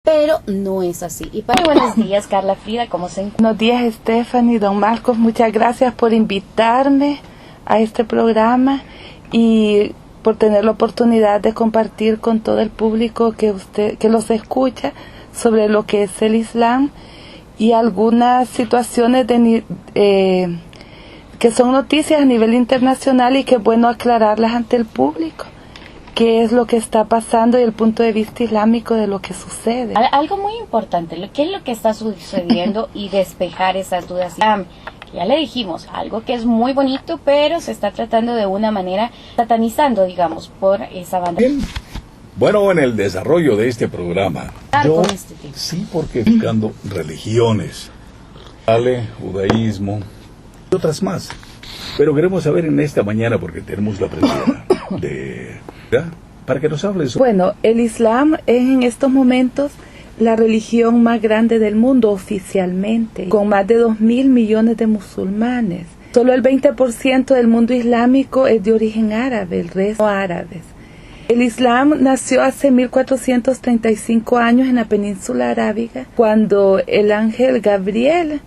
Pero no es así. Y para buenos días, Carla Frida, ¿cómo se encuentra? Buenos días, Stephanie, don Marcos, muchas gracias por invitarme a este programa y por tener la oportunidad de compartir con todo el público que los escucha sobre lo que es el Islam y algunas situaciones que son noticias a nivel internacional y que es bueno aclararlas ante el público. ¿Qué es lo que está pasando y el punto de vista islámico de lo que sucede? Algo muy importante, ¿qué es lo que está sucediendo? Y despejar esas dudas. Ya le dijimos, algo que es muy bonito, pero se está tratando de una manera, satanizando, digamos, por esa banda. Bien. Bueno, en el desarrollo de este programa, sí, porque buscando religiones, judaísmo y otras más. Pero queremos saber en esta mañana, porque tenemos la pregunta para que nos hables. Bueno, el Islam es en estos momentos la religión más grande del mundo oficialmente, con más de 2.000 millones de musulmanes. Solo el 20% del mundo islámico es de origen árabe, el resto árabes. El Islam nació hace 1435 años en la península arábiga, cuando el ángel Gabriel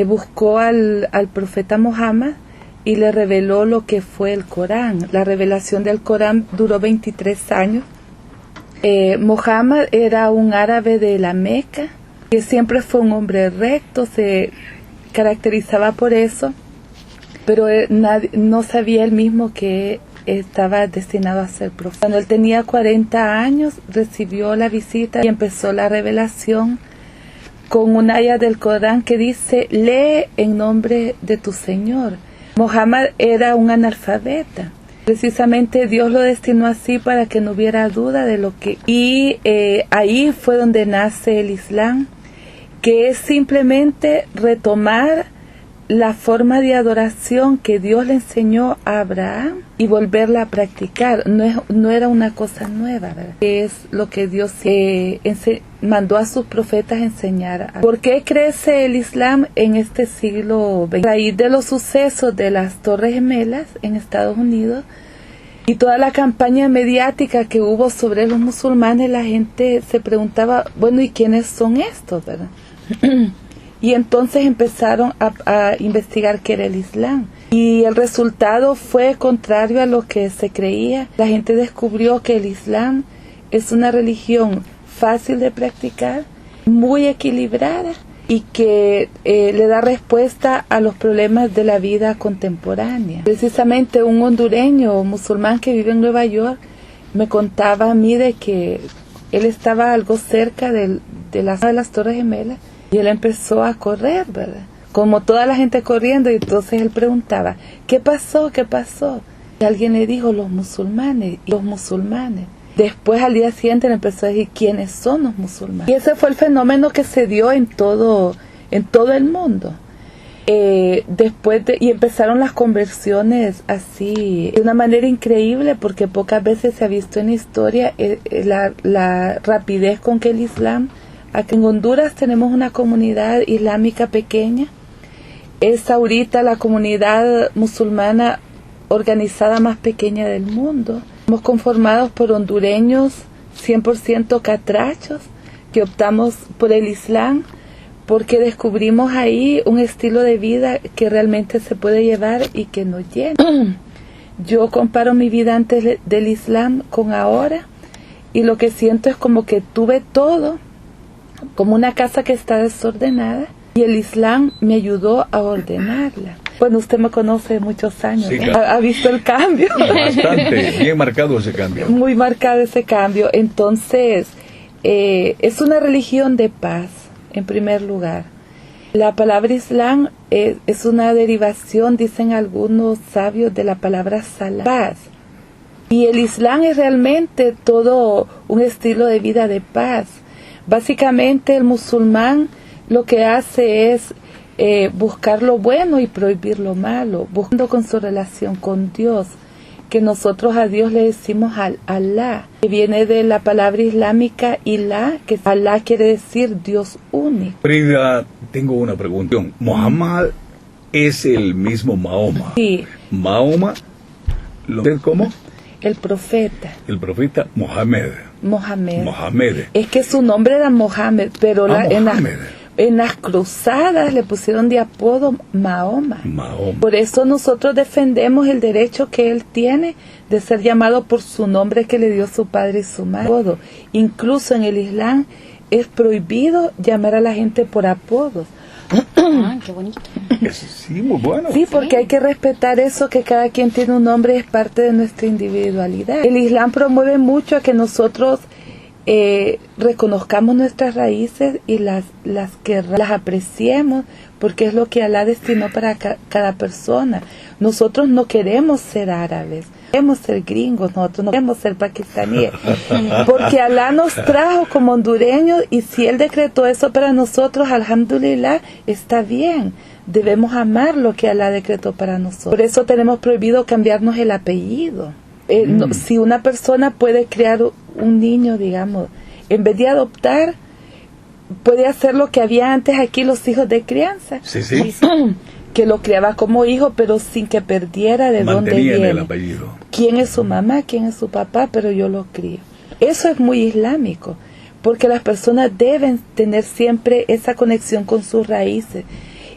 buscó al profeta Muhammad y le reveló lo que fue el Corán. La revelación del Corán duró 23 años. Muhammad era un árabe de la Meca, que siempre fue un hombre recto, se caracterizaba por eso, pero no sabía él mismo que estaba destinado a ser profeta. Cuando él tenía 40 años, recibió la visita y empezó la revelación con un aya del Corán que dice: lee en nombre de tu Señor. Muhammad era un analfabeta. Precisamente Dios lo destinó así para que no hubiera duda de lo que... Y ahí fue donde nace el Islam, que es simplemente retomar la forma de adoración que Dios le enseñó a Abraham y volverla a practicar. No era una cosa nueva, ¿verdad? Es lo que Dios mandó a sus profetas enseñar. ¿Por qué crece el Islam en este siglo XX? A raíz de los sucesos de las Torres Gemelas en Estados Unidos y toda la campaña mediática que hubo sobre los musulmanes, la gente se preguntaba, bueno, ¿y quiénes son estos, verdad? Y entonces empezaron a investigar qué era el Islam. Y el resultado fue contrario a lo que se creía. La gente descubrió que el Islam es una religión fácil de practicar, muy equilibrada y que le da respuesta a los problemas de la vida contemporánea. Precisamente un hondureño musulmán que vive en Nueva York me contaba a mí de que él estaba algo cerca de las Torres Gemelas y él empezó a correr, ¿verdad? Como toda la gente corriendo, y entonces él preguntaba, ¿qué pasó? ¿Qué pasó? Y alguien le dijo, los musulmanes. Después al día siguiente le empezó a decir, ¿quiénes son los musulmanes? Y ese fue el fenómeno que se dio en todo el mundo. Y empezaron las conversiones así, de una manera increíble, porque pocas veces se ha visto en la historia la rapidez con que el Islam... Aquí en Honduras tenemos una comunidad islámica pequeña. Es ahorita la comunidad musulmana organizada más pequeña del mundo. Somos conformados por hondureños 100% catrachos que optamos por el Islam porque descubrimos ahí un estilo de vida que realmente se puede llevar y que nos llena. Yo comparo mi vida antes del Islam con ahora y lo que siento es como que tuve todo, como una casa que está desordenada, y el Islam me ayudó a ordenarla. Bueno, usted me conoce de muchos años, sí, claro. ¿Ha visto el cambio? Bastante, bien marcado ese cambio. Muy marcado ese cambio. Entonces, es una religión de paz, en primer lugar. La palabra Islam es una derivación, dicen algunos sabios, de la palabra salah, paz. Y el Islam es realmente todo un estilo de vida de paz. Básicamente el musulmán lo que hace es buscar lo bueno y prohibir lo malo, buscando con su relación con Dios, que nosotros a Dios le decimos Alá, que viene de la palabra islámica Ilah, que Alá quiere decir Dios único. Frida, tengo una pregunta. ¿Muhammad es el mismo Mahoma? Sí. ¿Mahoma? ¿Cómo? El profeta. El profeta Mohammed. Mohamed. Mohamed. Es que su nombre era Mohamed, pero en las cruzadas le pusieron de apodo Mahoma. Por eso nosotros defendemos el derecho que él tiene de ser llamado por su nombre que le dio su padre y su madre. Incluso en el Islam es prohibido llamar a la gente por apodos. Qué bonito. Sí, muy bueno. Sí, porque hay que respetar eso, que cada quien tiene un nombre, es parte de nuestra individualidad. El Islam promueve mucho a que nosotros reconozcamos nuestras raíces y las apreciemos, porque es lo que Alá destinó para cada persona. Nosotros no queremos ser árabes, queremos ser gringos, nosotros no queremos ser pakistaníes, porque Alá nos trajo como hondureños, y si Él decretó eso para nosotros, alhamdulillah, está bien. Debemos amar lo que Alá decretó para nosotros. Por eso tenemos prohibido cambiarnos el apellido. Si una persona puede crear un niño, digamos, en vez de adoptar, puede hacer lo que había antes aquí, los hijos de crianza. Sí. Que lo criaba como hijo, pero sin que perdiera de dónde viene. El apellido. ¿Quién es su mamá? ¿Quién es su papá? Pero yo lo crío. Eso es muy islámico, porque las personas deben tener siempre esa conexión con sus raíces.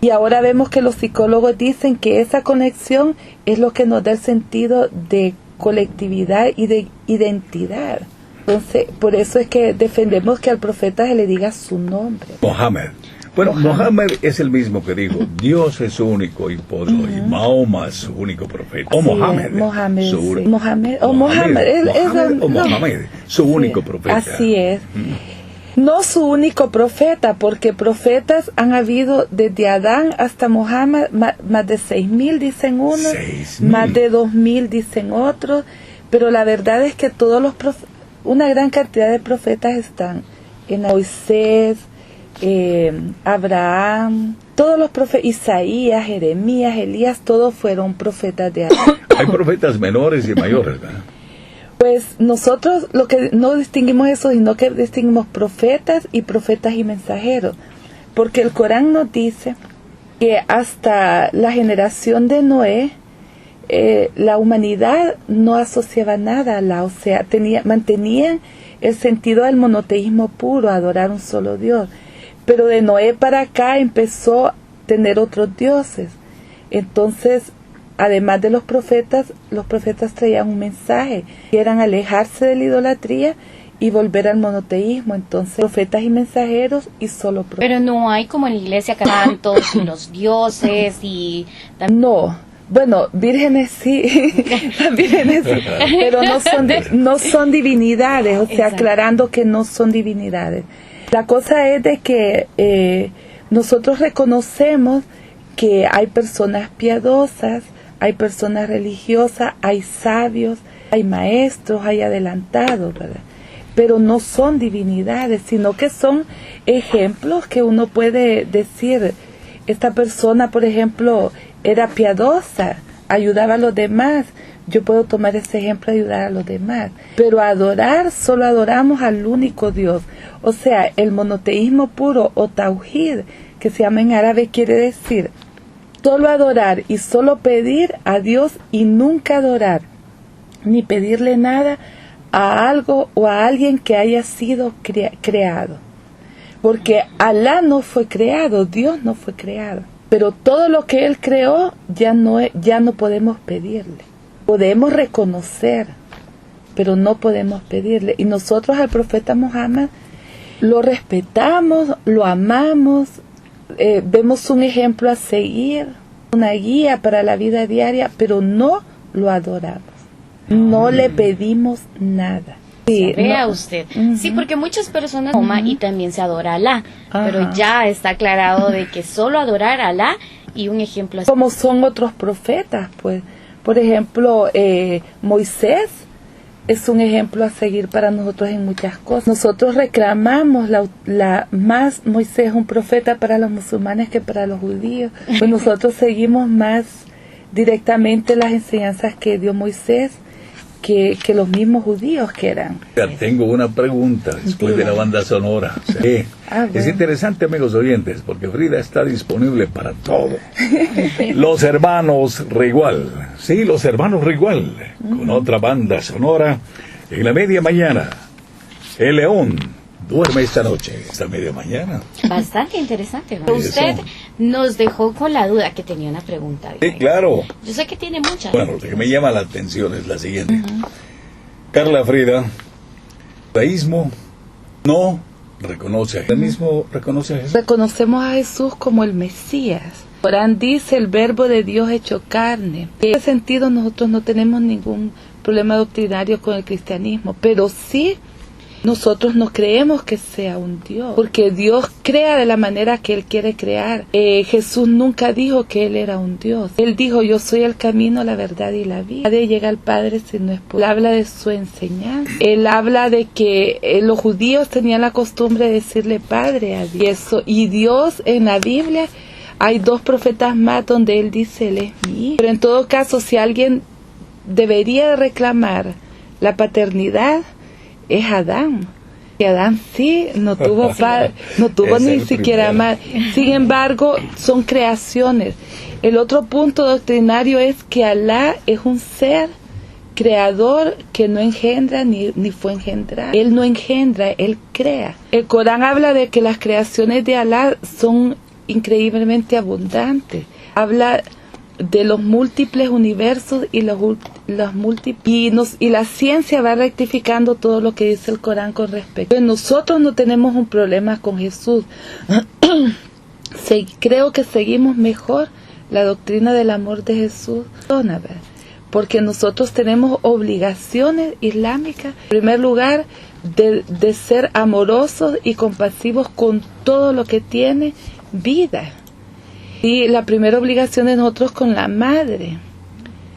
Y ahora vemos que los psicólogos dicen que esa conexión es lo que nos da el sentido de colectividad y de identidad. Entonces, por eso es que defendemos que al profeta se le diga su nombre. Mohamed. Bueno, Mohamed es el mismo que digo, Dios es su único y poderoso, y Mahoma es su único profeta. O Mohamed. Mohamed, su único profeta. Así es. No su único profeta, porque profetas han habido desde Adán hasta Mohammed, más de 6.000 dicen unos, 6.000. Más de 2.000 dicen otros, pero la verdad es que una gran cantidad de profetas están en Moisés, Abraham, todos los profetas, Isaías, Jeremías, Elías, todos fueron profetas de Adán. Hay profetas menores y mayores, ¿verdad? Pues nosotros lo que no distinguimos eso, sino que distinguimos profetas y mensajeros, porque el Corán nos dice que hasta la generación de Noé, la humanidad no asociaba nada a Alá, o sea, mantenían el sentido del monoteísmo puro, adorar un solo Dios, pero de Noé para acá empezó a tener otros dioses. Entonces, además de los profetas traían un mensaje, que eran alejarse de la idolatría y volver al monoteísmo. Entonces, profetas y mensajeros y solo profetas. Pero no hay como en la iglesia cantos y los dioses y... No, bueno, vírgenes sí, pero no son divinidades, o sea, Exacto. Aclarando que no son divinidades. La cosa es de que nosotros reconocemos que hay personas piadosas, hay personas religiosas, hay sabios, hay maestros, hay adelantados, ¿verdad? Pero no son divinidades, sino que son ejemplos que uno puede decir, esta persona, por ejemplo, era piadosa, ayudaba a los demás, yo puedo tomar ese ejemplo de ayudar a los demás. Pero adorar, solo adoramos al único Dios. O sea, el monoteísmo puro o tauhid, que se llama en árabe, quiere decir solo adorar y solo pedir a Dios y nunca adorar, ni pedirle nada a algo o a alguien que haya sido creado. Porque Alá no fue creado, Dios no fue creado. Pero todo lo que Él creó ya no podemos pedirle. Podemos reconocer, pero no podemos pedirle. Y nosotros al profeta Muhammad lo respetamos, lo amamos, vemos un ejemplo a seguir, una guía para la vida diaria, pero no lo adoramos. No le pedimos nada. Sí, vea usted. Sí, porque muchas personas toman y también se adora a Alá, pero ya está aclarado de que solo adorar a Alá y un ejemplo así. Como son otros profetas, pues, por ejemplo, Moisés es un ejemplo a seguir para nosotros en muchas cosas. Nosotros reclamamos más Moisés es un profeta para los musulmanes que para los judíos. Pues nosotros seguimos más directamente las enseñanzas que dio Moisés que los mismos judíos que eran. Ya tengo una pregunta después de la banda sonora. Sí. Es interesante, amigos oyentes, porque Frida está disponible para todo. Los hermanos Rigual, con otra banda sonora en la media mañana El león duerme esta noche, esta media mañana. Bastante interesante, ¿no? Usted nos dejó con la duda, que tenía una pregunta. Sí, claro. Yo sé que tiene muchas. Bueno, lo que me llama la atención es la siguiente. Carla Frida, el judaísmo no reconoce a Jesús. ¿El mismo reconoce a Jesús? Reconocemos a Jesús como el Mesías. Corán dice el verbo de Dios hecho carne. En ese sentido nosotros no tenemos ningún problema doctrinario con el cristianismo, pero sí nosotros no creemos que sea un Dios, porque Dios crea de la manera que Él quiere crear. Jesús nunca dijo que Él era un Dios. Él dijo, yo soy el camino, la verdad y la vida. Nadie llega al Padre si no es por Él. Habla de su enseñanza. Él habla de que los judíos tenían la costumbre de decirle Padre a Dios. Y Dios en la Biblia hay 2 profetas más donde Él dice, Él es mi hijo. Pero en todo caso, si alguien debería reclamar la paternidad, es Adán. Y Adán sí no tuvo padre, no tuvo ni siquiera madre. Sin embargo, son creaciones. El otro punto doctrinario es que Alá es un ser creador que no engendra ni fue engendrado. Él no engendra, Él crea. El Corán habla de que las creaciones de Alá son increíblemente abundantes. Habla de los múltiples universos y los múltiples y la ciencia va rectificando todo lo que dice el Corán con respecto. Nosotros no tenemos un problema con Jesús. Creo que seguimos mejor la doctrina del amor de Jesús, porque nosotros tenemos obligaciones islámicas, en primer lugar, de ser amorosos y compasivos con todo lo que tiene vida. Y la primera obligación de nosotros con la madre,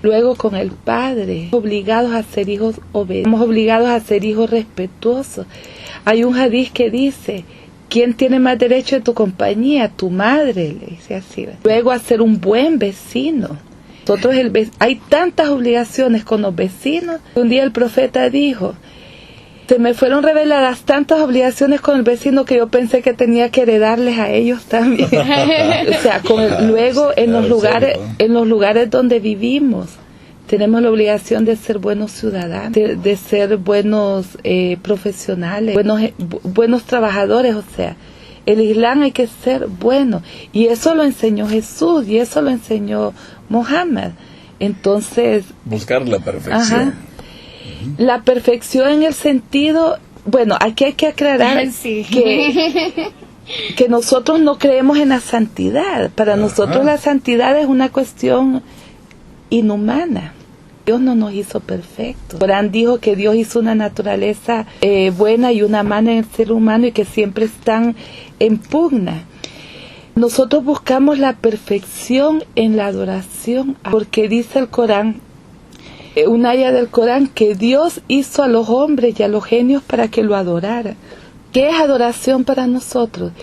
luego con el padre, obligados a ser hijos obedientes, obligados a ser hijos respetuosos. Hay un hadiz que dice, ¿quién tiene más derecho en tu compañía? Tu madre, le dice así. Luego a ser un buen vecino. Nosotros hay tantas obligaciones con los vecinos. Un día el profeta dijo, se me fueron reveladas tantas obligaciones con el vecino que yo pensé que tenía que heredarles a ellos también. O sea, luego en los lugares donde vivimos tenemos la obligación de ser buenos ciudadanos, de ser buenos profesionales, buenos trabajadores. O sea, el Islam hay que ser bueno, y eso lo enseñó Jesús y eso lo enseñó Mohammed. Entonces, buscar la perfección. Ajá. La perfección en el sentido, bueno, aquí hay que aclarar que nosotros no creemos en la santidad. Para nosotros la santidad es una cuestión inhumana. Dios no nos hizo perfectos. Corán dijo que Dios hizo una naturaleza buena y una mala en el ser humano y que siempre están en pugna. Nosotros buscamos la perfección en la adoración, porque dice el Corán, un aya del Corán, que Dios hizo a los hombres y a los genios para que lo adoraran. ¿Qué es adoración para nosotros?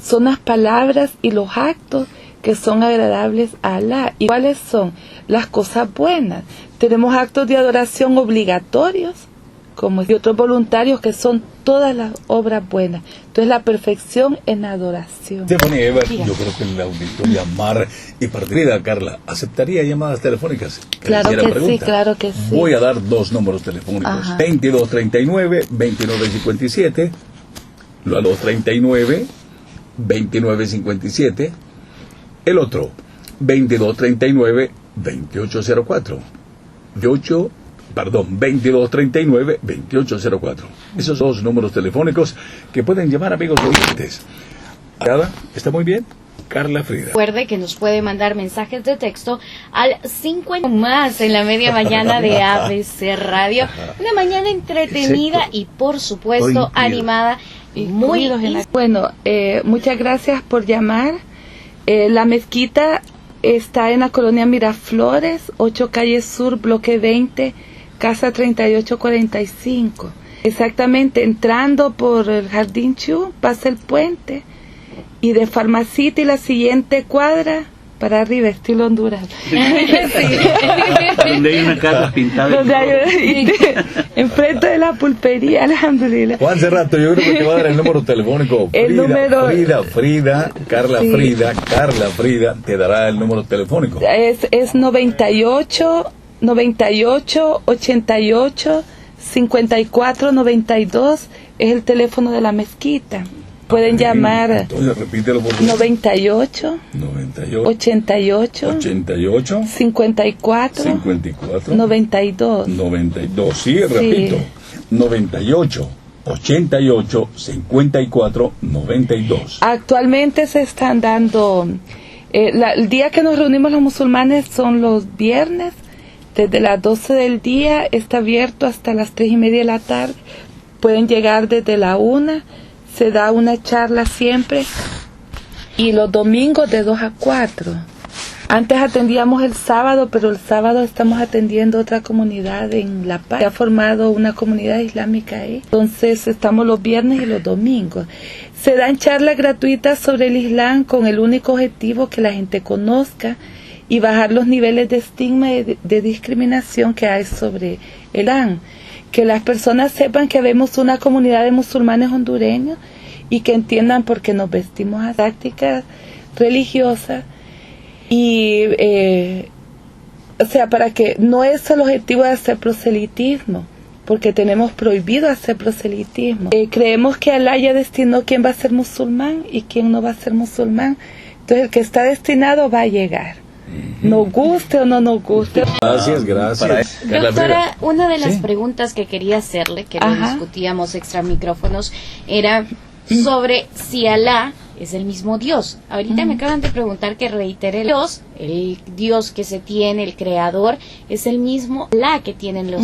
Son las palabras y los actos que son agradables a Alá. ¿Y cuáles son? Las cosas buenas. Tenemos actos de adoración obligatorios, y otros voluntarios, que son todas las obras buenas. Entonces la perfección en adoración. Stephanie Ever, yo creo que el auditorio llamar y partida, Carla, ¿aceptaría llamadas telefónicas? Claro que sí, claro que sí. Voy a dar 2 números telefónicos. Ajá. 2239-2957, lo 239-2957, el otro 2239-2804. 2239-2804. Esos 2 números telefónicos que pueden llamar, amigos oyentes. ¿Está muy bien? Carla Frida. Recuerde que nos puede mandar mensajes de texto al 50 más en la media mañana de ABC Radio. Una mañana entretenida y, por supuesto, animada y muy bueno. Muchas gracias por llamar. La mezquita está en la colonia Miraflores, 8 Calle Sur, bloque 20, casa 3845. Exactamente, entrando por el Jardín Chu, pasa el puente, y de Farmacity la siguiente cuadra para arriba, estilo Honduras. Sí. Donde hay una casa pintada. Enfrente de la pulpería, alhamdulillah. Juan Cerrato, yo creo que te va a dar el número telefónico. Carla Frida te dará el número telefónico. Es 98 88 5492 es el teléfono de la mezquita. Pueden llamar. Entonces, repítelo por favor. 98 88 54 92. Sí, repito. 98 88 54 92. Actualmente se están dando. El día que nos reunimos los musulmanes son los viernes. Desde las 12 del día está abierto hasta las 3:30 de la tarde. Pueden llegar desde la 1. Se da una charla siempre. Y los domingos de 2 a 4. Antes atendíamos el sábado, pero el sábado estamos atendiendo otra comunidad en La Paz. Se ha formado una comunidad islámica ahí. Entonces estamos los viernes y los domingos. Se dan charlas gratuitas sobre el Islam con el único objetivo que la gente conozca y bajar los niveles de estigma y de discriminación que hay sobre el Islam. Que las personas sepan que vemos una comunidad de musulmanes hondureños y que entiendan por qué nos vestimos a prácticas religiosas y o sea, para que no es el objetivo de hacer proselitismo, porque tenemos prohibido hacer proselitismo. Creemos que Alá ya destinó quién va a ser musulmán y quién no va a ser musulmán. Entonces el que está destinado va a llegar. Nos guste o no nos guste. Gracias. Doctora, una de las preguntas que quería hacerle, que lo discutíamos extra micrófonos, era sobre si Alá es el mismo Dios. Ahorita me acaban de preguntar que reitere el Dios que se tiene, el creador, es el mismo Alá que tienen los...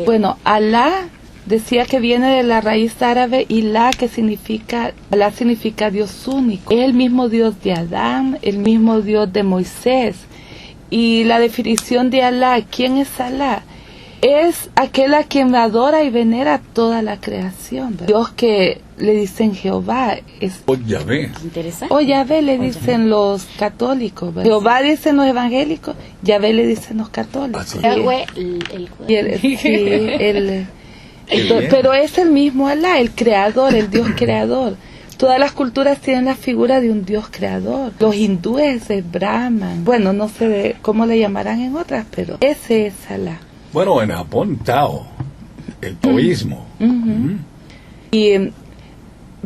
Bueno, Alá decía que viene de la raíz árabe Ilá, que significa, Alá significa Dios único. Es el mismo Dios de Adán, el mismo Dios de Moisés. Y la definición de Alá, ¿quién es Alá? Es aquel a quien adora y venera toda la creación, ¿verdad? Dios que le dicen Jehová. O Yahvé. Interesante. O Yahvé le dicen los católicos, ¿verdad? Jehová dicen los evangélicos, Yahvé le dicen los católicos. Yahvé, pero es el mismo Alá, el creador, el Dios creador. Todas las culturas tienen la figura de un Dios creador. Los hindúes es Brahman. Bueno, no sé cómo le llamarán en otras, pero ese es Alá. Bueno, en Japón, Tao, el taoísmo. Y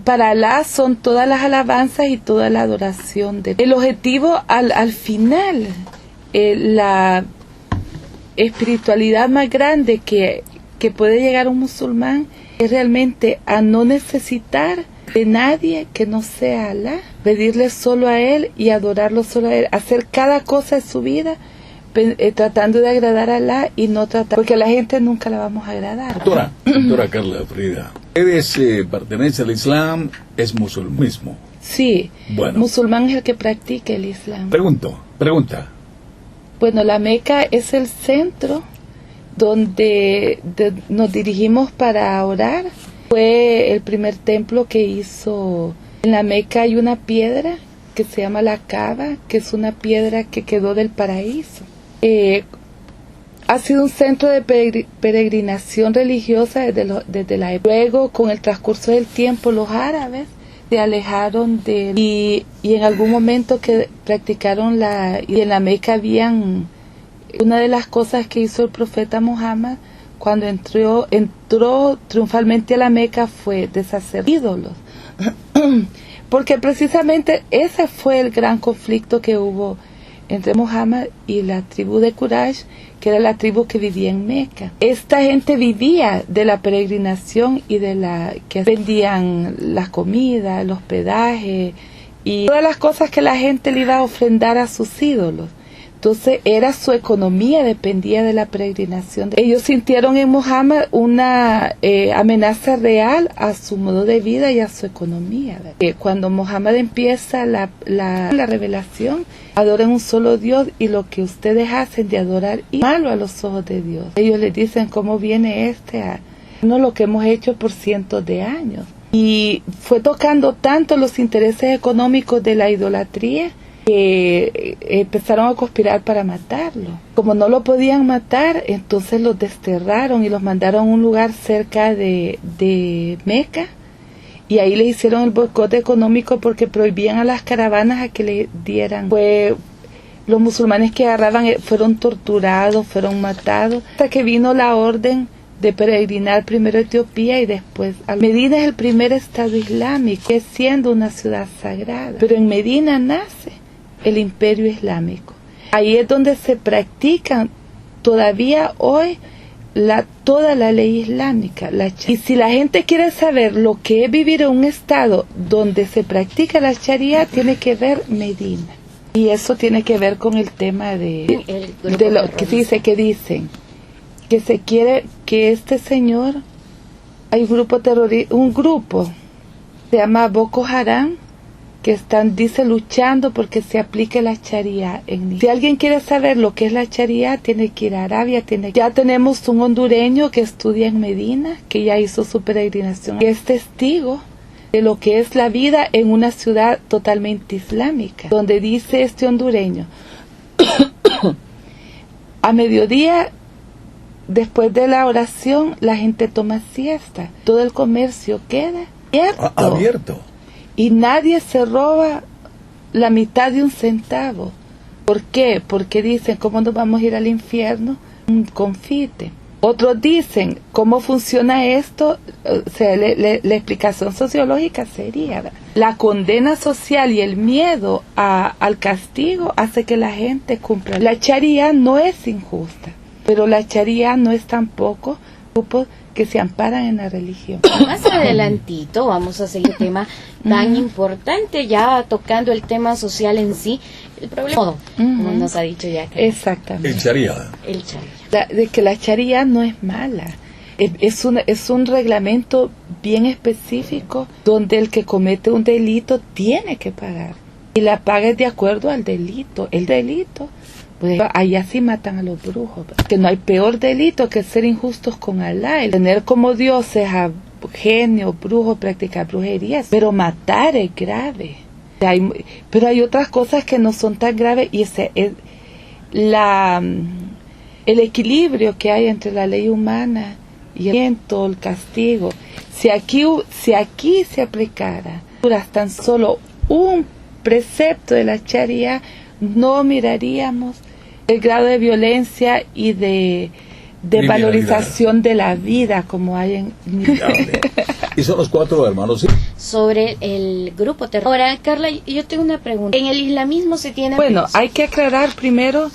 para Alá son todas las alabanzas y toda la adoración. El objetivo al final, la espiritualidad más grande que puede llegar un musulmán es realmente a no necesitar de nadie que no sea Alá, pedirle solo a Él y adorarlo solo a Él, hacer cada cosa en su vida tratando de agradar a Alá y no tratar, porque a la gente nunca la vamos a agradar. Doctora Carla Frida, ¿eres pertenece al Islam, es musulmanismo? Sí, bueno. Musulmán es el que practica el Islam. Pregunta. Bueno, la Meca es el centro donde nos dirigimos para orar. Fue el primer templo que hizo. En la Meca hay una piedra que se llama la Kaaba, que es una piedra que quedó del paraíso. Ha sido un centro de peregrinación religiosa desde la época. Luego, con el transcurso del tiempo, los árabes se alejaron de él y en algún momento que practicaron y en la Meca habían una de las cosas que hizo el profeta Muhammad cuando entró triunfalmente a la Meca fue deshacer ídolos. Porque precisamente ese fue el gran conflicto que hubo entre Muhammad y la tribu de Quraysh, que era la tribu que vivía en Meca. Esta gente vivía de la peregrinación y que vendían la comida, el hospedaje y todas las cosas que la gente le iba a ofrendar a sus ídolos. Entonces su economía dependía de la peregrinación. Ellos sintieron en Muhammad una amenaza real a su modo de vida y a su economía. Cuando Muhammad empieza la revelación, adoren un solo Dios y lo que ustedes hacen de adorar es malo a los ojos de Dios. Ellos les dicen cómo viene no lo que hemos hecho por cientos de años. Y fue tocando tanto los intereses económicos de la idolatría que empezaron a conspirar para matarlo. Como no lo podían matar, entonces los desterraron y los mandaron a un lugar cerca de Meca, y ahí le hicieron el boicot económico porque prohibían a las caravanas a que le dieran. Los musulmanes que agarraban fueron torturados, fueron matados, hasta que vino la orden de peregrinar primero a Etiopía y después a Medina. Es el primer estado islámico, es siendo una ciudad sagrada, pero en Medina nace el imperio islámico. Ahí es donde se practican todavía hoy toda la ley islámica. Y si la gente quiere saber lo que es vivir en un estado donde se practica la Sharia, tiene que ver Medina. Y eso tiene que ver con el tema de lo que dicen que se quiere que este señor, hay un grupo se llama Boko Haram, que están, dice, luchando porque se aplique la Sharia en Nigeria. Si alguien quiere saber lo que es la Sharia, tiene que ir a Arabia. Ya tenemos un hondureño que estudia en Medina, que ya hizo su peregrinación, y es testigo de lo que es la vida en una ciudad totalmente islámica, donde dice este hondureño, a mediodía, después de la oración, la gente toma siesta, todo el comercio queda abierto. Y nadie se roba la mitad de un centavo. ¿Por qué? Porque dicen, ¿cómo nos vamos a ir al infierno? Un confite. Otros dicen, ¿cómo funciona esto? O sea, la explicación sociológica sería, ¿verdad? La condena social y el miedo al castigo hace que la gente cumpla. La Sharia no es injusta, pero la Sharia no es tampoco grupos que se amparan en la religión. Más adelantito vamos a seguir el tema tan importante, ya tocando el tema social en sí, el problema, como nos ha dicho ya. Exactamente. El Sharia. De que la Sharia no es mala. Es un reglamento bien específico donde el que comete un delito tiene que pagar. Y la paga es de acuerdo al delito. El delito, pues allá sí matan a los brujos. Que no hay peor delito que ser injustos con Alá. El tener como dioses a genios, brujos, practicar brujerías. Pero matar es grave. Pero hay otras cosas que no son tan graves, y ese es el equilibrio que hay entre la ley humana y el castigo. Si aquí se aplicara tan solo un precepto de la Sharia, no miraríamos el grado de violencia y de valorización de la vida como hay en Y son los 4 hermanos, ¿sí? Sobre el grupo terror. Ahora, Carla, yo tengo una pregunta. ¿En el islamismo se tiene? Bueno, hay que aclarar primero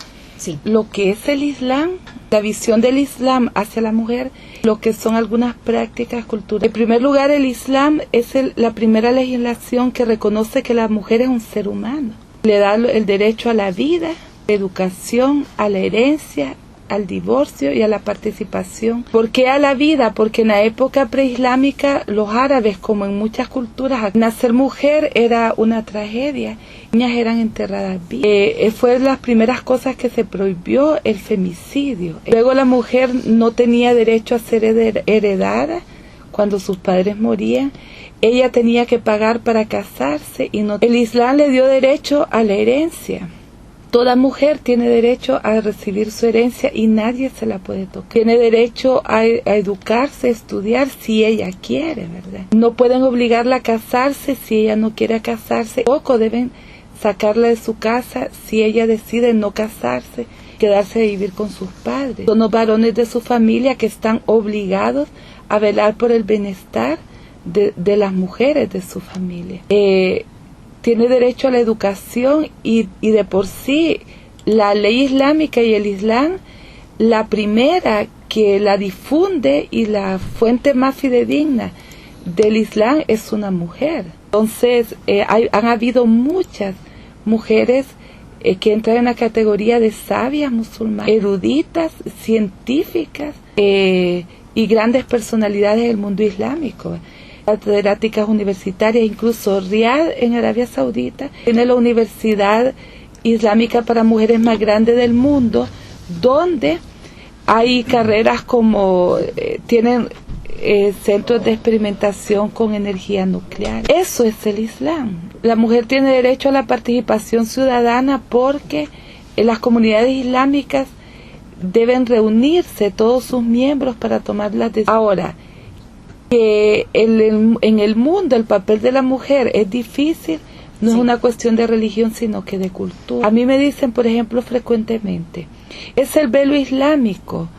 lo que es el Islam, la visión del Islam hacia la mujer, lo que son algunas prácticas culturales. En primer lugar, el Islam es la primera legislación que reconoce que la mujer es un ser humano. Le da el derecho a la vida, a la educación, a la herencia, al divorcio y a la participación. ¿Por qué a la vida? Porque en la época preislámica, los árabes, como en muchas culturas, nacer mujer era una tragedia. Niñas eran enterradas vivas. Fue las primeras cosas que se prohibió, el femicidio. Luego la mujer no tenía derecho a ser heredada cuando sus padres morían. Ella tenía que pagar para casarse y no. El Islam le dio derecho a la herencia. Toda mujer tiene derecho a recibir su herencia y nadie se la puede tocar. Tiene derecho a educarse, a estudiar si ella quiere, ¿verdad? No pueden obligarla a casarse si ella no quiere casarse. Tampoco deben sacarla de su casa si ella decide no casarse, quedarse a vivir con sus padres. Son los varones de su familia que están obligados a velar por el bienestar de las mujeres de su familia. Tiene derecho a la educación y de por sí la ley islámica y el Islam, la primera que la difunde y la fuente más fidedigna del Islam es una mujer. Entonces han habido muchas mujeres que entran en la categoría de sabias musulmanas, eruditas, científicas y grandes personalidades del mundo islámico. Catedráticas universitarias, incluso Riad en Arabia Saudita tiene la universidad islámica para mujeres más grande del mundo, donde hay carreras como tienen centros de experimentación con energía nuclear. Eso es el Islam. La mujer tiene derecho a la participación ciudadana porque las comunidades islámicas deben reunirse todos sus miembros para tomar las decisiones. Ahora, que en el mundo el papel de la mujer es difícil, no es una cuestión de religión, sino que de cultura. A mí me dicen, por ejemplo, frecuentemente, ¿es el velo islámico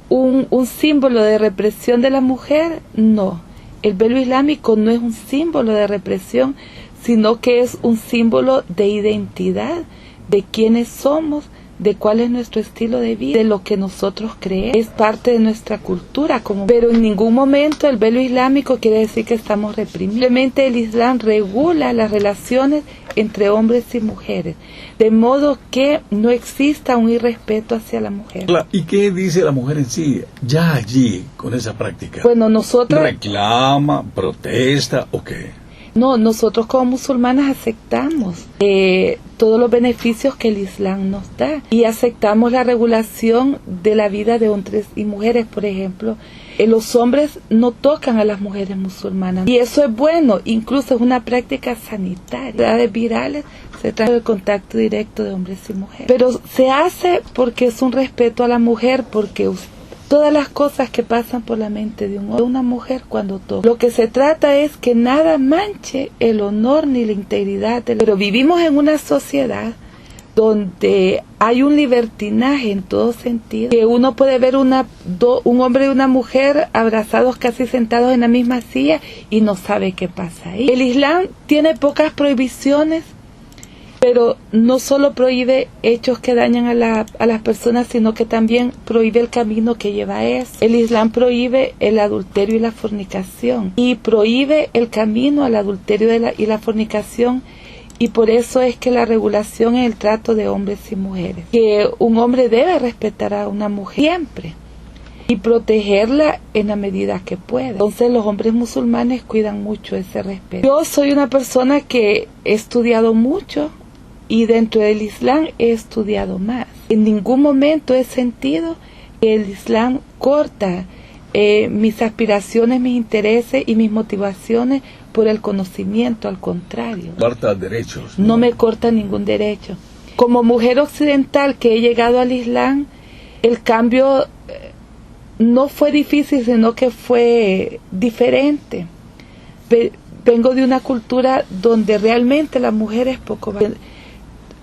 un símbolo de represión de la mujer? No. El velo islámico no es un símbolo de represión, sino que es un símbolo de identidad, de quiénes somos, de cuál es nuestro estilo de vida, de lo que nosotros creemos. Es parte de nuestra cultura, pero en ningún momento el velo islámico quiere decir que estamos reprimidos. Simplemente el Islam regula las relaciones entre hombres y mujeres, de modo que no exista un irrespeto hacia la mujer. ¿Y qué dice la mujer en sí, ya allí, con esa práctica? Bueno, nosotros... ¿Reclama, protesta o qué? No, nosotros como musulmanas aceptamos todos los beneficios que el Islam nos da y aceptamos la regulación de la vida de hombres y mujeres. Por ejemplo, los hombres no tocan a las mujeres musulmanas y eso es bueno, incluso es una práctica sanitaria. Enfermedades virales se trata del contacto directo de hombres y mujeres, pero se hace porque es un respeto a la mujer, porque todas las cosas que pasan por la mente de una mujer cuando toca. Lo que se trata es que nada manche el honor ni la integridad. Pero vivimos en una sociedad donde hay un libertinaje en todo sentido, que uno puede ver un hombre y una mujer abrazados, casi sentados en la misma silla, y no sabe qué pasa ahí. El Islam tiene pocas prohibiciones, pero no solo prohíbe hechos que dañan a las personas, sino que también prohíbe el camino que lleva a eso. El Islam prohíbe el adulterio y la fornicación, y prohíbe el camino al adulterio y la fornicación, y por eso es que la regulación es el trato de hombres y mujeres, que un hombre debe respetar a una mujer siempre y protegerla en la medida que pueda. Entonces los hombres musulmanes cuidan mucho ese respeto. Yo soy una persona que he estudiado mucho, y dentro del Islam he estudiado más. En ningún momento he sentido que el Islam corta mis aspiraciones, mis intereses y mis motivaciones por el conocimiento. Al contrario. Corta derechos. No me corta ningún derecho. Como mujer occidental que he llegado al Islam, el cambio no fue difícil, sino que fue diferente. Vengo de una cultura donde realmente la mujer es poco valorada.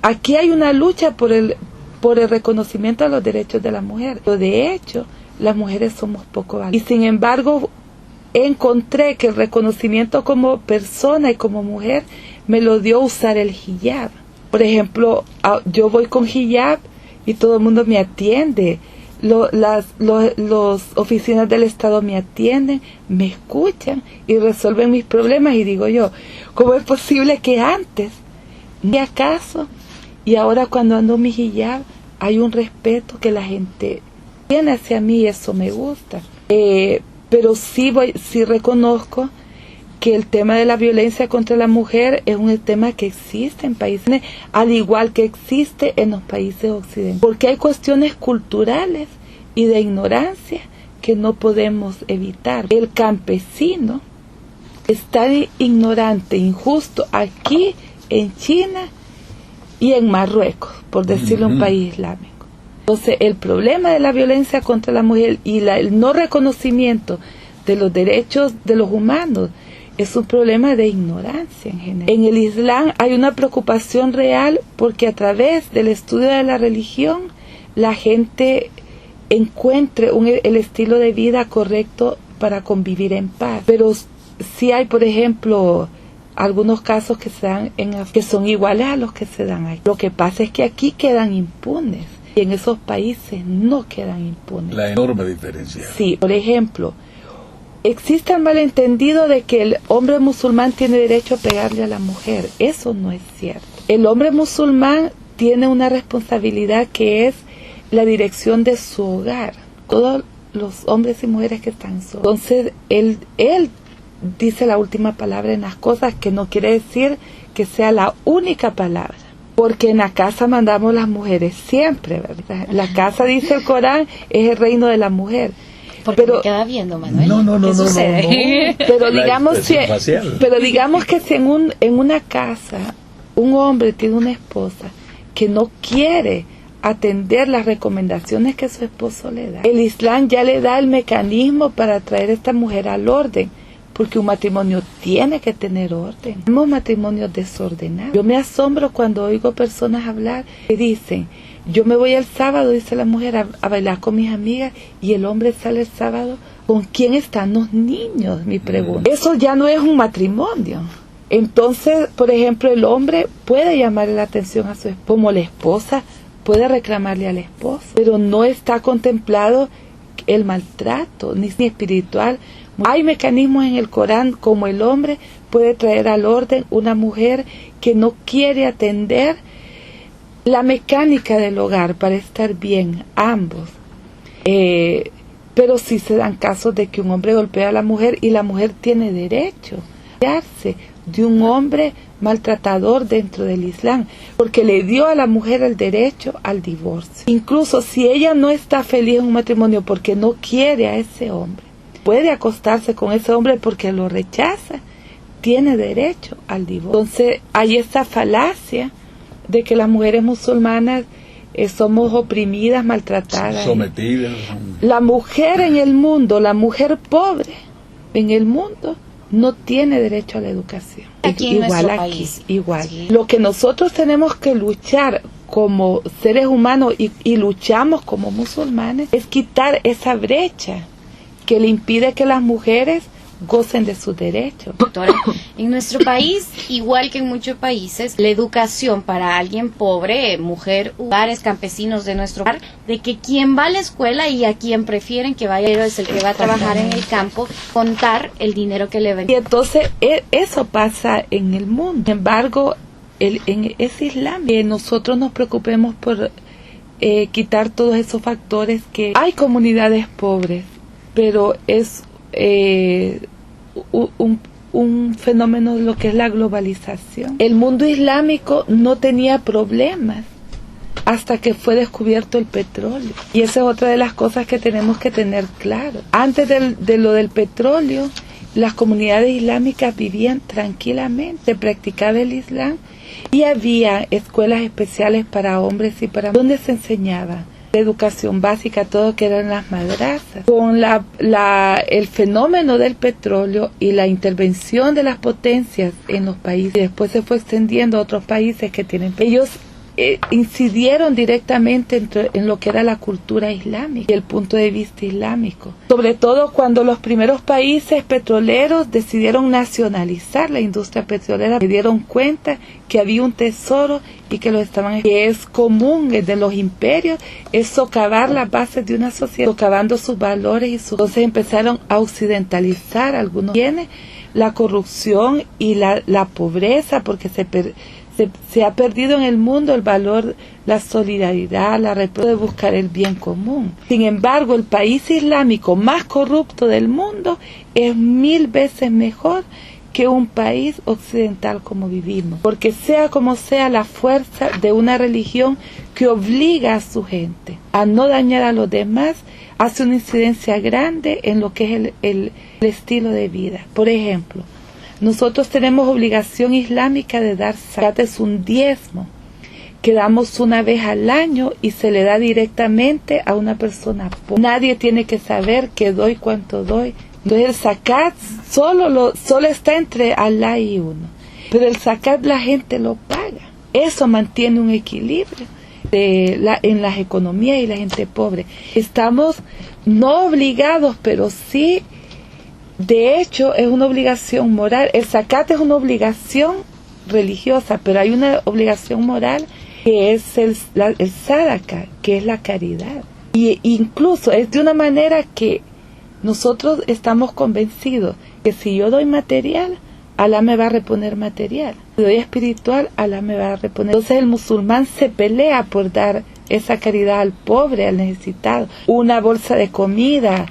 Aquí hay una lucha por el reconocimiento de los derechos de la mujer. Pero de hecho, las mujeres somos poco valiosas. Y sin embargo, encontré que el reconocimiento como persona y como mujer me lo dio usar el hijab. Por ejemplo, yo voy con hijab y todo el mundo me atiende. Las oficinas del Estado me atienden, me escuchan y resuelven mis problemas. Y digo yo, ¿cómo es posible que antes ni acaso? Y ahora cuando ando mi hijab hay un respeto que la gente tiene hacia mí, y eso me gusta. Pero sí reconozco que el tema de la violencia contra la mujer es un tema que existe en países, al igual que existe en los países occidentales. Porque hay cuestiones culturales y de ignorancia que no podemos evitar. El campesino está ignorante, injusto aquí en China y en Marruecos, por decirlo un país islámico. Entonces, el problema de la violencia contra la mujer y el no reconocimiento de los derechos de los humanos es un problema de ignorancia en general. En el Islam hay una preocupación real porque a través del estudio de la religión la gente encuentre el estilo de vida correcto para convivir en paz. Pero sí hay, por ejemplo, algunos casos que se dan que son iguales a los que se dan aquí. Lo que pasa es que aquí quedan impunes y en esos países no quedan impunes. La enorme diferencia. Sí, por ejemplo, existe el malentendido de que el hombre musulmán tiene derecho a pegarle a la mujer. Eso no es cierto. El hombre musulmán tiene una responsabilidad que es la dirección de su hogar. Todos los hombres y mujeres que están solos. Entonces, él dice la última palabra en las cosas, que no quiere decir que sea la única palabra. Porque en la casa mandamos las mujeres siempre, ¿verdad? La casa, dice el Corán, es el reino de la mujer. Porque me queda viendo, Manuel. No, sucede? no. Pero digamos que si en una casa un hombre tiene una esposa que no quiere atender las recomendaciones que su esposo le da, el Islam ya le da el mecanismo para traer a esta mujer al orden. Porque un matrimonio tiene que tener orden. Tenemos matrimonios desordenados. Yo me asombro cuando oigo personas hablar que dicen, Yo me voy el sábado, dice la mujer, a bailar con mis amigas, y el hombre sale el sábado. ¿Con quién están los niños? Mi pregunta. Eso ya no es un matrimonio. Entonces, por ejemplo, el hombre puede llamarle la atención a su esposa, como la esposa puede reclamarle al esposo, pero no está contemplado el maltrato, ni espiritual. Hay mecanismos en el Corán como el hombre puede traer al orden una mujer que no quiere atender la mecánica del hogar para estar bien, ambos. Pero sí se dan casos de que un hombre golpea a la mujer y la mujer tiene derecho a divorciarse de un hombre maltratador dentro del Islam, porque le dio a la mujer el derecho al divorcio. Incluso si ella no está feliz en un matrimonio porque no quiere a ese hombre, puede acostarse con ese hombre porque lo rechaza, tiene derecho al divorcio. Entonces hay esa falacia de que las mujeres musulmanas somos oprimidas, maltratadas, sometidas. La mujer en el mundo, la mujer pobre en el mundo, no tiene derecho a la educación. Aquí igual aquí, país. Igual. Sí. Lo que nosotros tenemos que luchar como seres humanos y luchamos como musulmanes es quitar esa brecha que le impide que las mujeres gocen de sus derechos. Doctora, en nuestro país, igual que en muchos países, la educación para alguien pobre, mujer, hogares campesinos de nuestro hogar, de que quien va a la escuela y a quien prefieren que vaya es el que va a trabajar en el campo, contar el dinero que le ven. Y entonces eso pasa en el mundo. Sin embargo, es Islam. Nosotros nos preocupemos por quitar todos esos factores que hay comunidades pobres, pero es un fenómeno de lo que es la globalización. El mundo islámico no tenía problemas hasta que fue descubierto el petróleo. Y esa es otra de las cosas que tenemos que tener claro. Antes de lo del petróleo, las comunidades islámicas vivían tranquilamente, se practicaba el Islam y había escuelas especiales para hombres y para mujeres donde se enseñaba educación básica, todo que eran las madrazas. Con el fenómeno del petróleo y la intervención de las potencias en los países, después se fue extendiendo a otros países que tienen, ellos incidieron directamente en lo que era la cultura islámica y el punto de vista islámico, sobre todo cuando los primeros países petroleros decidieron nacionalizar la industria petrolera, se dieron cuenta que había un tesoro y que lo estaban, que es común de los imperios, es socavar las bases de una sociedad, socavando sus valores y entonces empezaron a occidentalizar algunos bienes, la corrupción y la pobreza, porque se ha perdido en el mundo el valor, la solidaridad, la de buscar el bien común. Sin embargo, el país islámico más corrupto del mundo es 1000 veces mejor que un país occidental como vivimos, porque sea como sea la fuerza de una religión que obliga a su gente a no dañar a los demás, hace una incidencia grande en lo que es el estilo de vida. Por ejemplo, nosotros tenemos obligación islámica de dar zakat, es un diezmo que damos una vez al año y se le da directamente a una persona pobre. Nadie tiene que saber qué doy, cuánto doy. Entonces el zakat solo está entre Alá y uno. Pero el zakat la gente lo paga. Eso mantiene un equilibrio en las economías y la gente pobre. Estamos no obligados, pero sí. De hecho, es una obligación moral. El zakat es una obligación religiosa, pero hay una obligación moral que es el sadaka, que es la caridad. Y incluso es de una manera que nosotros estamos convencidos que si yo doy material, Alá me va a reponer material. Si doy espiritual, Alá me va a reponer. Entonces el musulmán se pelea por dar esa caridad al pobre, al necesitado. Una bolsa de comida,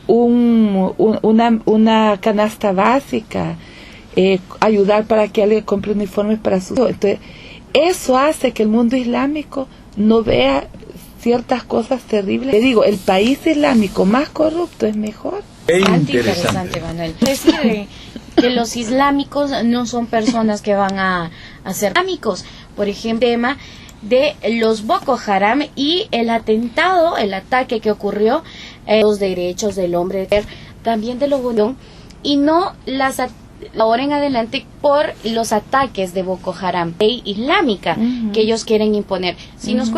una canasta básica, ayudar para que alguien compre uniformes para sus hijos. Entonces, eso hace que el mundo islámico no vea ciertas cosas terribles. Le digo, el país islámico más corrupto es mejor. Interesante, Manuel. Decir que los islámicos no son personas que van a ser islámicos. Por ejemplo, el tema de los Boko Haram y el ataque que ocurrió, los derechos del hombre, también de los y no ahora en adelante por los ataques de Boko Haram, ley islámica que ellos quieren imponer. Si nos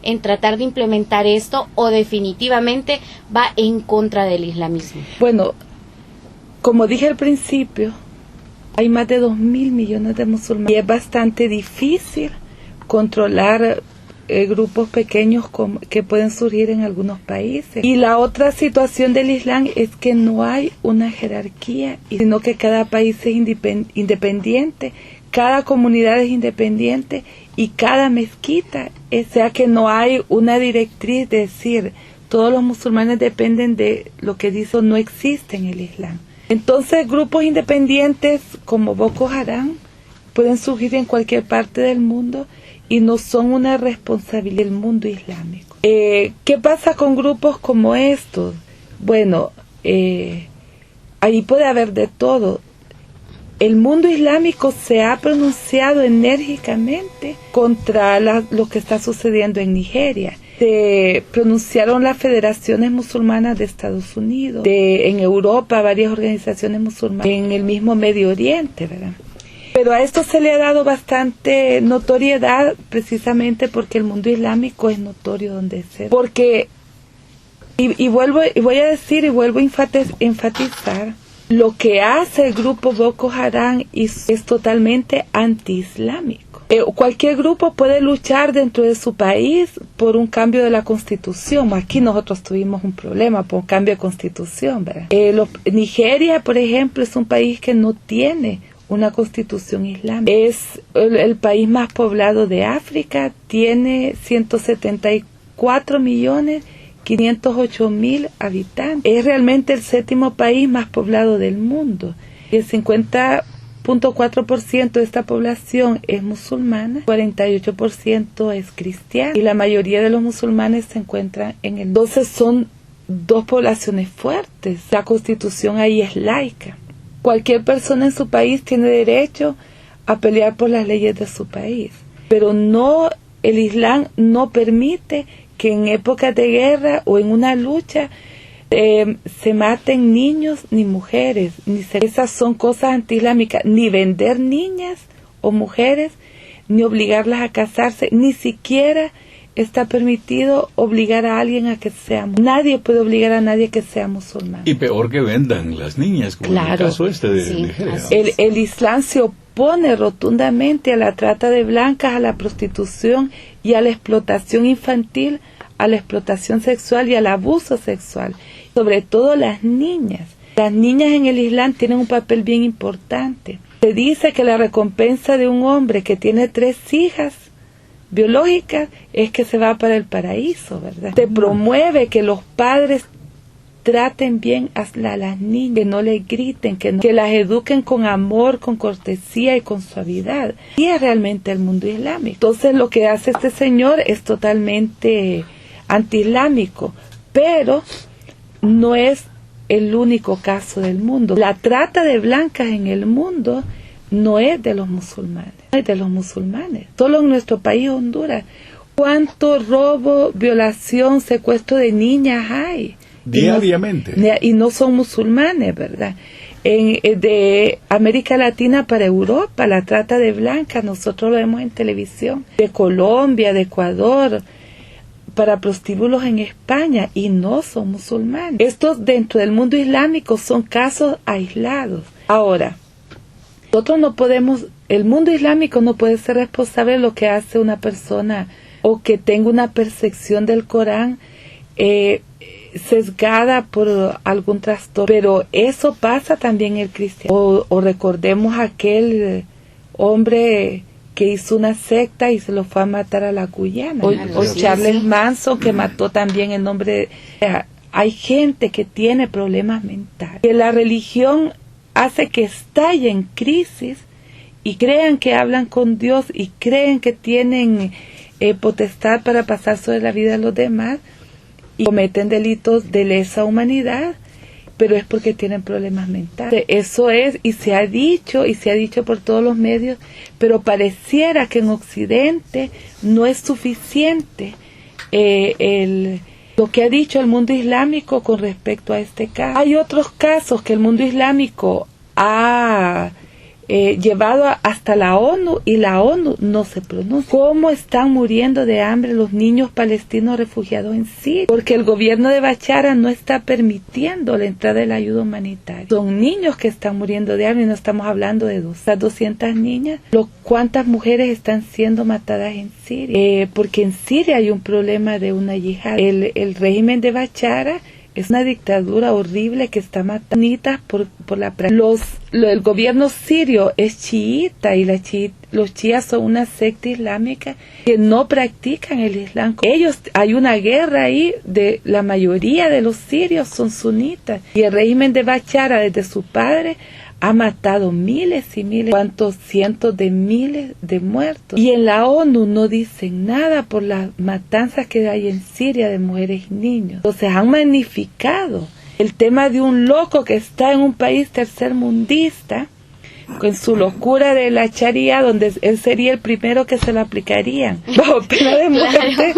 en tratar de implementar esto o definitivamente va en contra del islamismo. Bueno, como dije al principio, hay más de 2.000 millones de musulmanes y es bastante difícil controlar grupos pequeños que pueden surgir en algunos países. Y la otra situación del Islam es que no hay una jerarquía, sino que cada país es independiente, cada comunidad es independiente y cada mezquita, o sea que no hay una directriz de decir todos los musulmanes dependen de lo que dice, no existe en el Islam. Entonces grupos independientes como Boko Haram pueden surgir en cualquier parte del mundo y no son una responsabilidad del mundo islámico. ¿Qué pasa con grupos como estos? Bueno, ahí puede haber de todo. El mundo islámico se ha pronunciado enérgicamente contra lo que está sucediendo en Nigeria. Se pronunciaron las federaciones musulmanas de Estados Unidos, en Europa varias organizaciones musulmanas, en el mismo Medio Oriente, ¿verdad? Pero a esto se le ha dado bastante notoriedad precisamente porque el mundo islámico es notorio donde sea. Porque, voy a decir y vuelvo a enfatizar, lo que hace el grupo Boko Haram es totalmente anti-islámico. Cualquier grupo puede luchar dentro de su país por un cambio de la constitución. Aquí nosotros tuvimos un problema por un cambio de constitución, ¿verdad? Nigeria, por ejemplo, es un país que no tiene una constitución islámica. Es el país más poblado de África, tiene 174.508.000 habitantes. Es realmente el 7º país más poblado del mundo. El 50.4% de esta población es musulmana, 48% es cristiana y la mayoría de los musulmanes se encuentran en el... Entonces son dos poblaciones fuertes. La constitución ahí es laica. Cualquier persona en su país tiene derecho a pelear por las leyes de su país, pero no, el Islam no permite que en épocas de guerra o en una lucha se maten niños ni mujeres, esas son cosas antiislámicas, ni vender niñas o mujeres, ni obligarlas a casarse, ni siquiera está permitido obligar a alguien a que sea musulmán. Nadie puede obligar a nadie a que sea musulmán. Y peor que vendan las niñas, como en el caso de Nigeria. El Islam se opone rotundamente a la trata de blancas, a la prostitución y a la explotación infantil, a la explotación sexual y al abuso sexual. Sobre todo las niñas. Las niñas en el Islam tienen un papel bien importante. Se dice que la recompensa de un hombre que tiene 3 hijas biológicas es que se va para el paraíso, ¿verdad? Se promueve que los padres traten bien a las niñas, que no les griten, que las eduquen con amor, con cortesía y con suavidad. Y es realmente el mundo islámico. Entonces lo que hace este señor es totalmente antiislámico, pero no es el único caso del mundo. La trata de blancas en el mundo no es de los musulmanes, no es de los musulmanes. Solo en nuestro país, Honduras, ¿cuánto robo, violación, secuestro de niñas hay? Diariamente. Y no son musulmanes, ¿verdad? De América Latina para Europa, la trata de blancas, nosotros lo vemos en televisión, de Colombia, de Ecuador, para prostíbulos en España, y no son musulmanes. Estos dentro del mundo islámico son casos aislados. Ahora, nosotros no podemos, el mundo islámico no puede ser responsable de lo que hace una persona o que tenga una percepción del Corán sesgada por algún trastorno, pero eso pasa también en el cristianismo. O recordemos aquel hombre que hizo una secta y se lo fue a matar a la Guyana, o Charles Manson, que mató también en nombre de... Hay gente que tiene problemas mentales, que la religión hace que estalle en crisis y crean que hablan con Dios y creen que tienen potestad para pasar sobre la vida de los demás y cometen delitos de lesa humanidad, pero es porque tienen problemas mentales. Eso es, y se ha dicho por todos los medios, pero pareciera que en Occidente no es suficiente lo que ha dicho el mundo islámico con respecto a este caso. Hay otros casos que el mundo islámico ha llevado hasta la ONU, y la ONU no se pronuncia. ¿Cómo están muriendo de hambre los niños palestinos refugiados en Siria? Porque el gobierno de Bashar no está permitiendo la entrada de la ayuda humanitaria. Son niños que están muriendo de hambre, y no estamos hablando de 200 niñas. ¿Cuántas mujeres están siendo matadas en Siria? Porque en Siria hay un problema de una yihad. El régimen de Bashar es una dictadura horrible que está matando por la práctica. El gobierno sirio es chiita, y los chiíes son una secta islámica que no practican el islam. Hay una guerra ahí, la mayoría de los sirios son sunitas, y el régimen de Bashar, desde su padre, ha matado miles y miles, cientos de miles de muertos. Y en la ONU no dicen nada por las matanzas que hay en Siria de mujeres y niños. Entonces han magnificado el tema de un loco que está en un país tercermundista, con su locura de la Sharia, donde él sería el primero que se lo aplicarían bajo pena de muerte.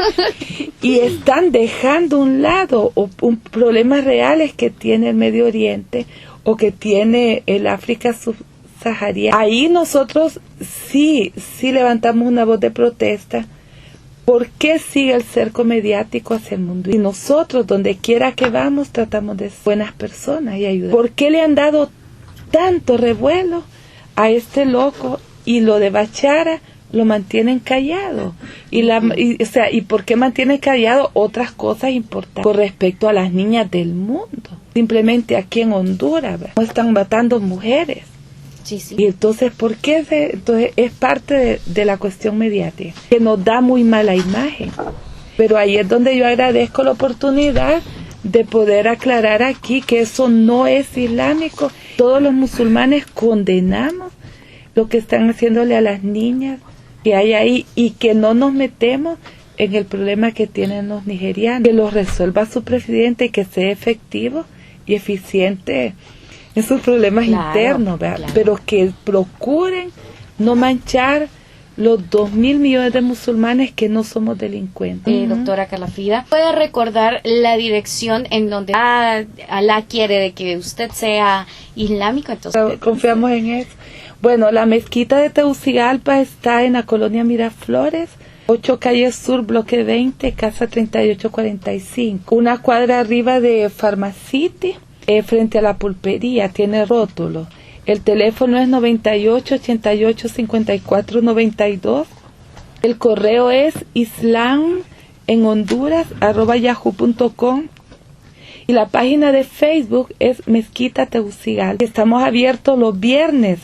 Y están dejando a un lado problemas reales que tiene el Medio Oriente, o que tiene el África subsahariana. Ahí nosotros sí levantamos una voz de protesta. ¿Por qué sigue el cerco mediático hacia el mundo? Y nosotros, donde quiera que vamos, tratamos de ser buenas personas y ayudar. ¿Por qué le han dado tanto revuelo a este loco, y lo de Bashar lo mantienen callado? ¿Y por qué mantienen callado otras cosas importantes con respecto a las niñas del mundo? Simplemente aquí en Honduras, ¿verdad? No están matando mujeres. Sí. Y entonces, ¿por qué? Entonces es parte de la cuestión mediática, que nos da muy mala imagen. Pero ahí es donde yo agradezco la oportunidad de poder aclarar aquí que eso no es islámico. Todos los musulmanes condenamos lo que están haciéndole a las niñas que hay ahí, y que no nos metemos en el problema que tienen los nigerianos, que lo resuelva su presidente, y que sea efectivo y eficiente en sus problemas internos, ¿verdad? Claro. Pero que procuren no manchar los 2.000 millones de musulmanes, que no somos delincuentes. Doctora Carla Frida, ¿puede recordar la dirección en donde Alá quiere de que usted sea islámico? Entonces confiamos en eso. Bueno, la mezquita de Tegucigalpa está en la colonia Miraflores, 8 calle Sur, bloque 20, casa 3845. Una cuadra arriba de Pharmacity, frente a la pulpería, tiene rótulo. El teléfono es 98885492. El correo es islaменhonduras@yahoo.com. Y la página de Facebook es Mezquita Tegucigalpa. Estamos abiertos los viernes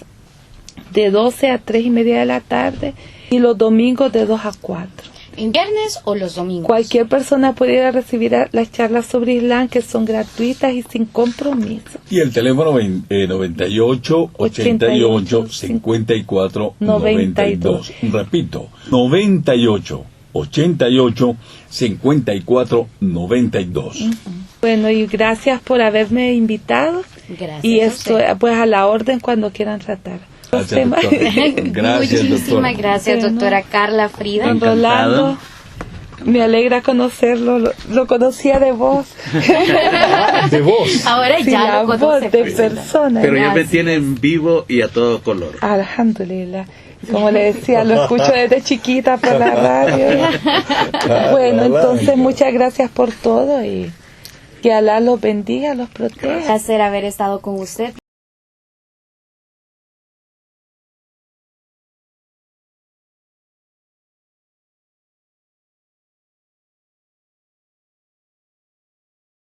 de 12 a 3 y media de la tarde, y los domingos de 2 a 4. ¿En viernes o los domingos? Cualquier persona puede ir a recibir las charlas sobre Islam, que son gratuitas y sin compromiso. Y el teléfono 98 88 54 92. Repito, 98 88 54 92. Bueno, y gracias por haberme invitado. Gracias. Y esto, pues, a la orden cuando quieran tratar. Gracias, doctora. Muchísimas gracias, doctora Carla Frida. Don Rolando, me alegra conocerlo. Lo conocía de voz. ¿De voz? Ahora sí, ya lo conoce de persona. Pero ya me tiene en vivo y a todo color. Alhamdulillah. Como le decía, lo escucho desde chiquita por la radio. Bueno, entonces muchas gracias por todo, y que Alá los bendiga, los proteja. Un placer haber estado con usted.